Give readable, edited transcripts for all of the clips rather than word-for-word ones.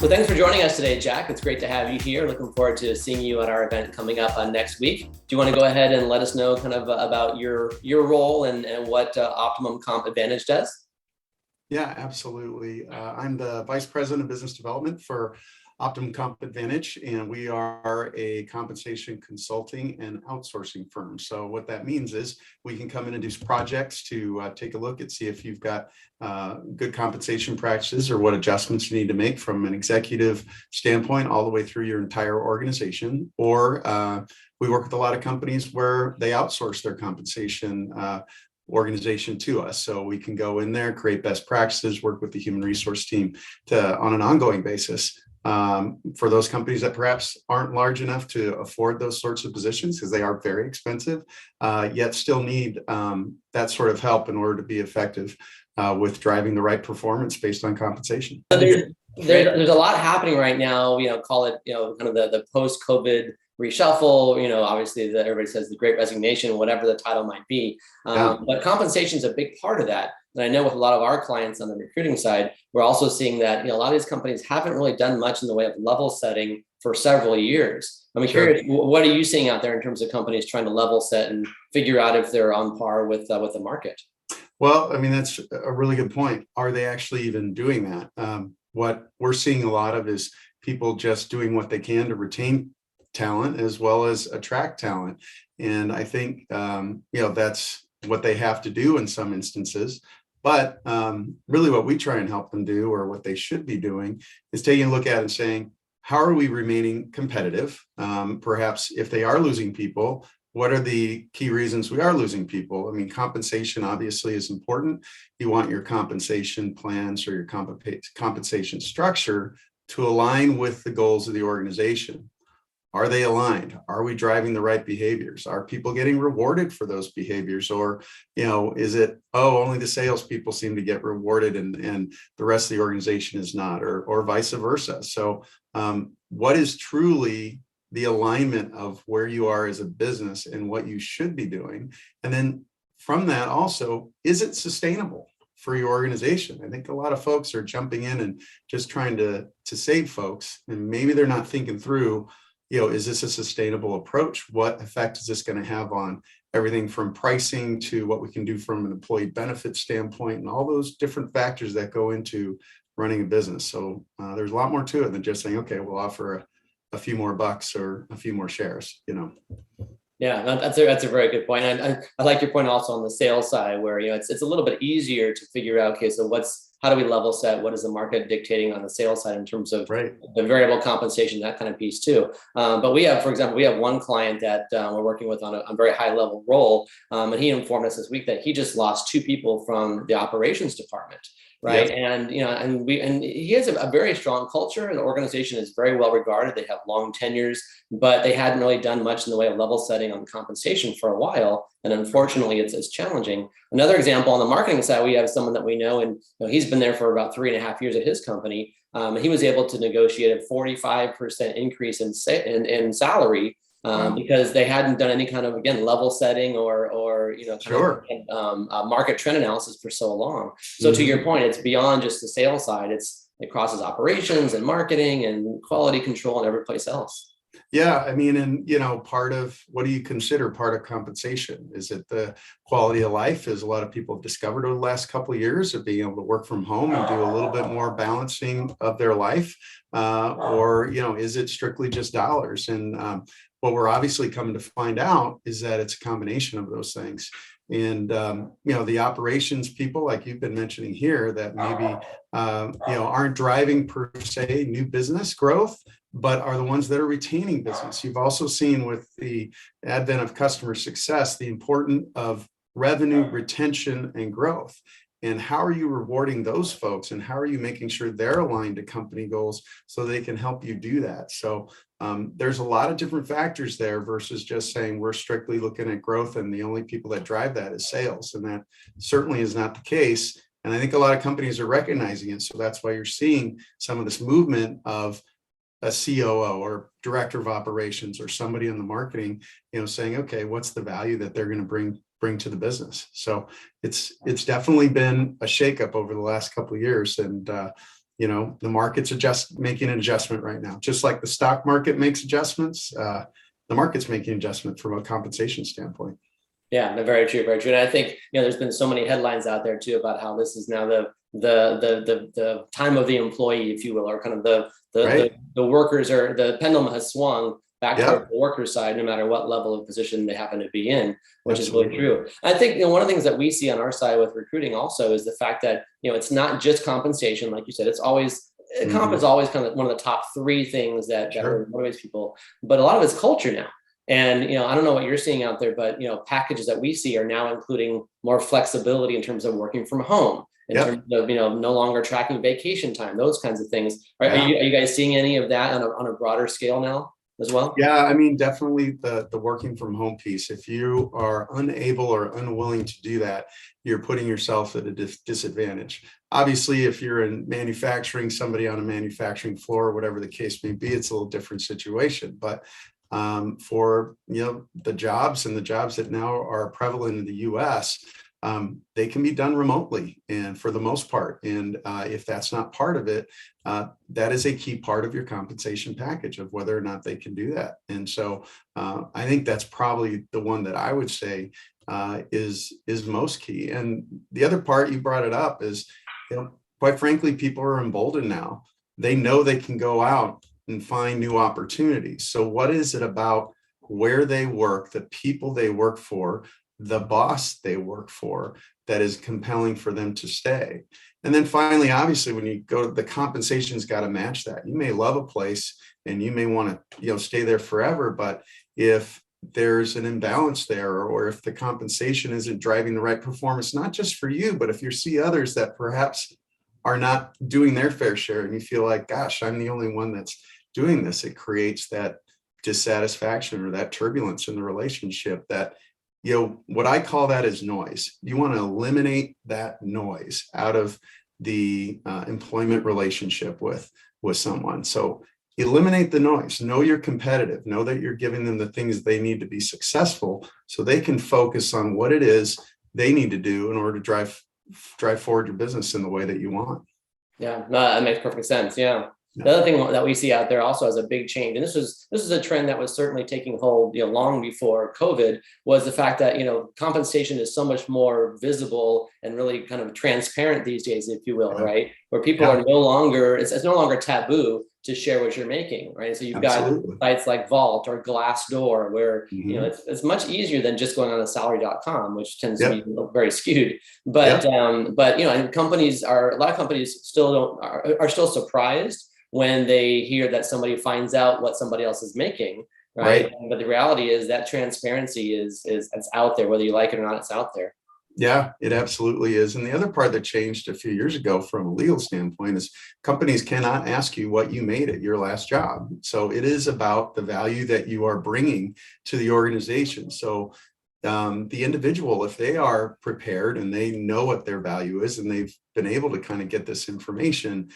Well, thanks for joining us today, Jack. It's great to have you here. Looking forward to seeing you at our event coming up next week. Do you want to go ahead and let us know kind of about your role and what Optimum Comp Advantage does? Yeah, absolutely. I'm the Vice President of Business Development for Optimum Comp Advantage, and we are a compensation consulting and outsourcing firm. So what that means is we can come in and do projects to take a look and see if you've got good compensation practices or what adjustments you need to make from an executive standpoint all the way through your entire organization. Or we work with a lot of companies where they outsource their compensation organization to us. So we can go in there, create best practices, work with the human resource team on an ongoing basis. For those companies that perhaps aren't large enough to afford those sorts of positions because they are very expensive, yet still need that sort of help in order to be effective with driving the right performance based on compensation. There's a lot happening right now, call it, kind of the post-COVID reshuffle, obviously everybody says the great resignation, whatever the title might be. But compensation is a big part of that. And I know with a lot of our clients on the recruiting side, we're also seeing that, a lot of these companies haven't really done much in the way of level setting for several years. I'm curious, what are you seeing out there in terms of companies trying to level set and figure out if they're on par with the market? Well, I mean, that's a really good point. Are they actually even doing that? What we're seeing a lot of is people just doing what they can to retain talent as well as attract talent. And I think, that's what they have to do in some instances. But really what we try and help them do, or what they should be doing, is taking a look at it and saying, how are we remaining competitive? Perhaps if they are losing people, what are the key reasons we are losing people? I mean, compensation obviously is important. You want your compensation plans or your compensation structure to align with the goals of the organization. Are they aligned? Are we driving the right behaviors? Are people getting rewarded for those behaviors? Or, is it, only the salespeople seem to get rewarded and the rest of the organization is not, or vice versa? So what is truly the alignment of where you are as a business and what you should be doing? And then from that also, is it sustainable for your organization? I think a lot of folks are jumping in and just trying to save folks, and maybe they're not thinking through, is this a sustainable approach? What effect is this going to have on everything from pricing to what we can do from an employee benefit standpoint, and all those different factors that go into running a business? So there's a lot more to it than just saying, okay, we'll offer a few more bucks or a few more shares, Yeah, that's a very good point. And I like your point also on the sales side, where it's a little bit easier to figure out, okay, so how do we level set? What is the market dictating on the sales side in terms of the variable compensation, that kind of piece too. But we have, for example, one client that we're working with on a very high level role, and he informed us this week that he just lost 2 people from the operations department. Right. Yep. And he has a very strong culture, and the organization is very well regarded. They have long tenures, but they hadn't really done much in the way of level setting on compensation for a while. And unfortunately, it's challenging. Another example on the marketing side, we have someone that we know, and he's been there for about 3.5 years at his company. He was able to negotiate a 45% increase in salary. Because they hadn't done any kind of, again, level setting or market trend analysis for so long. So to your point, it's beyond just the sales side. It crosses operations and marketing and quality control and every place else. Yeah, I mean, and part of, what do you consider part of compensation? Is it the quality of life, as a lot of people have discovered over the last couple of years, of being able to work from home and do a little bit more balancing of their life? Or is it strictly just dollars? And what we're obviously coming to find out is that it's a combination of those things. And, the operations people, like you've been mentioning here, that maybe, aren't driving per se new business growth, but are the ones that are retaining business. You've also seen with the advent of customer success, the importance of revenue retention and growth. And how are you rewarding those folks? And how are you making sure they're aligned to company goals so they can help you do that? So there's a lot of different factors there versus just saying we're strictly looking at growth and the only people that drive that is sales. And that certainly is not the case. And I think a lot of companies are recognizing it. So that's why you're seeing some of this movement of a COO or director of operations or somebody in the marketing, saying, okay, what's the value that they're going to bring to the business? So it's definitely been a shakeup over the last couple of years. And the market's making an adjustment right now, just like the stock market makes adjustments. The market's making adjustment from a compensation standpoint. Yeah, no, very true, very true. And I think, there's been so many headlines out there too about how this is now the time of the employee, if you will, or kind of the workers, or the pendulum has swung back to the worker side, no matter what level of position they happen to be in, which Absolutely. Is really true. I think one of the things that we see on our side with recruiting also is the fact that it's not just compensation, like you said. It's always comp is always kind of one of the top three things that motivates people, but a lot of it's culture now. And I don't know what you're seeing out there, but packages that we see are now including more flexibility in terms of working from home, in terms of no longer tracking vacation time, those kinds of things. Are you guys seeing any of that on a broader scale now as well? Yeah, I mean, definitely the working from home piece. If you are unable or unwilling to do that, you're putting yourself at a disadvantage. Obviously, if you're in manufacturing, somebody on a manufacturing floor, whatever the case may be, it's a little different situation. But for the jobs that now are prevalent in the U.S., they can be done remotely, and for the most part. And if that's not part of it, that is a key part of your compensation package of whether or not they can do that. And so I think that's probably the one that I would say is most key. And the other part, you brought it up, is quite frankly, people are emboldened now. They know they can go out and find new opportunities. So what is it about where they work, the people they work for, the boss they work for, that is compelling for them to stay? And then finally, obviously, when you go, the compensation's got to match that. You may love a place and you may want to stay there forever, but if there's an imbalance there, or if the compensation isn't driving the right performance, not just for you, but if you see others that perhaps are not doing their fair share, and you feel like, gosh, I'm the only one that's doing this, it creates that dissatisfaction or that turbulence in the relationship that, what I call that is noise. You want to eliminate that noise out of the employment relationship with someone. So eliminate the noise. Know you're competitive. Know that you're giving them the things they need to be successful, so they can focus on what it is they need to do in order to drive forward your business in the way that you want. Yeah, no, that makes perfect sense. Yeah. The other thing that we see out there also as a big change, and this is a trend that was certainly taking hold, long before COVID, was the fact that compensation is so much more visible and really kind of transparent these days, if you will, right? Where people are no longer, it's no longer taboo to share what you're making, right? So you've got sites like Vault or Glassdoor, where it's much easier than just going on a salary.com, which tends to be very skewed. But and a lot of companies still are still surprised when they hear that somebody finds out what somebody else is making, right? But the reality is that transparency is it's out there, whether you like it or not, it's out there. Yeah, it absolutely is. And the other part that changed a few years ago from a legal standpoint is companies cannot ask you what you made at your last job. So it is about the value that you are bringing to the organization. So the individual, if they are prepared and they know what their value is and they've been able to kind of get this information,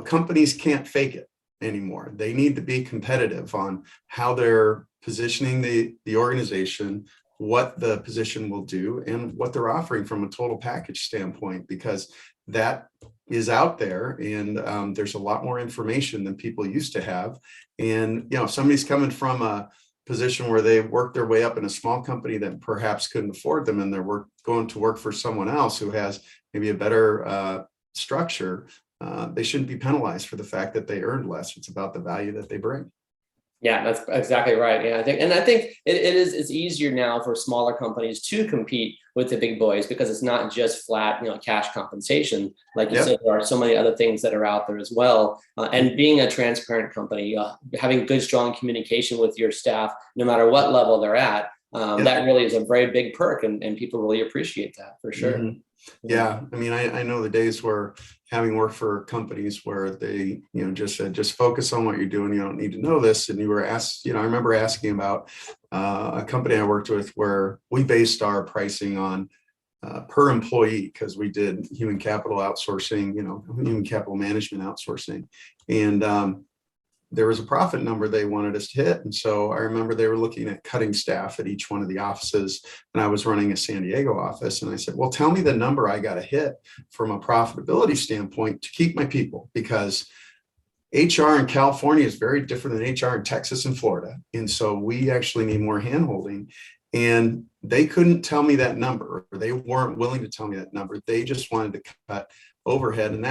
companies can't fake it anymore. They need to be competitive on how they're positioning the organization, what the position will do, and what they're offering from a total package standpoint, because that is out there, and there's a lot more information than people used to have. And if somebody's coming from a position where they worked their way up in a small company that perhaps couldn't afford them, and they're going to work for someone else who has maybe a better structure, they shouldn't be penalized for the fact that they earned less. It's about the value that they bring. Yeah, that's exactly right. Yeah, I think it's easier now for smaller companies to compete with the big boys, because it's not just flat, cash compensation. Like you said, there are so many other things that are out there as well. And being a transparent company, having good, strong communication with your staff, no matter what level they're at, that really is a very big perk, and people really appreciate that for sure. Yeah, I mean, I know the days where having worked for companies where they, just said, just focus on what you're doing. You don't need to know this. And you were asked, I remember asking about a company I worked with where we based our pricing on per employee, because we did human capital outsourcing, human capital management outsourcing. And there was a profit number they wanted us to hit. And so I remember they were looking at cutting staff at each one of the offices, and I was running a San Diego office. And I said, well, tell me the number I got to hit from a profitability standpoint to keep my people, because HR in California is very different than HR in Texas and Florida. And so we actually need more handholding. And they couldn't tell me that number, or they weren't willing to tell me that number. They just wanted to cut overhead. And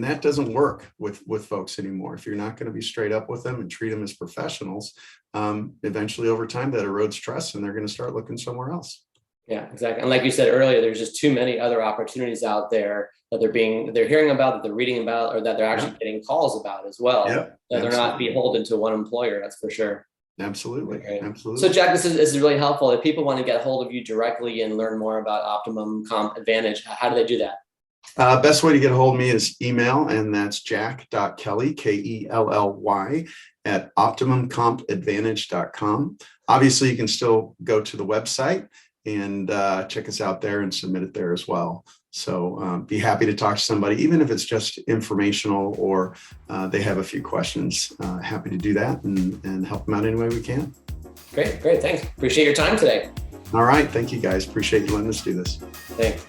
that doesn't work with folks anymore. If you're not going to be straight up with them and treat them as professionals, eventually over time that erodes trust, and they're going to start looking somewhere else. Yeah, exactly. And like you said earlier, there's just too many other opportunities out there that they're hearing about, that they're reading about, or that they're actually getting calls about as well. Yep, that they're not beholden to one employer. That's for sure. Absolutely. Okay. Absolutely. So Jack, this is really helpful. If people want to get a hold of you directly and learn more about Optimum Comp Advantage, how do they do that? Best way to get a hold of me is email, and that's jack.kelly, Kelly, at optimumcompadvantage.com. Obviously, you can still go to the website and check us out there and submit it there as well. So be happy to talk to somebody, even if it's just informational or they have a few questions. Happy to do that and help them out any way we can. Great. Thanks. Appreciate your time today. All right. Thank you, guys. Appreciate you letting us do this. Thanks.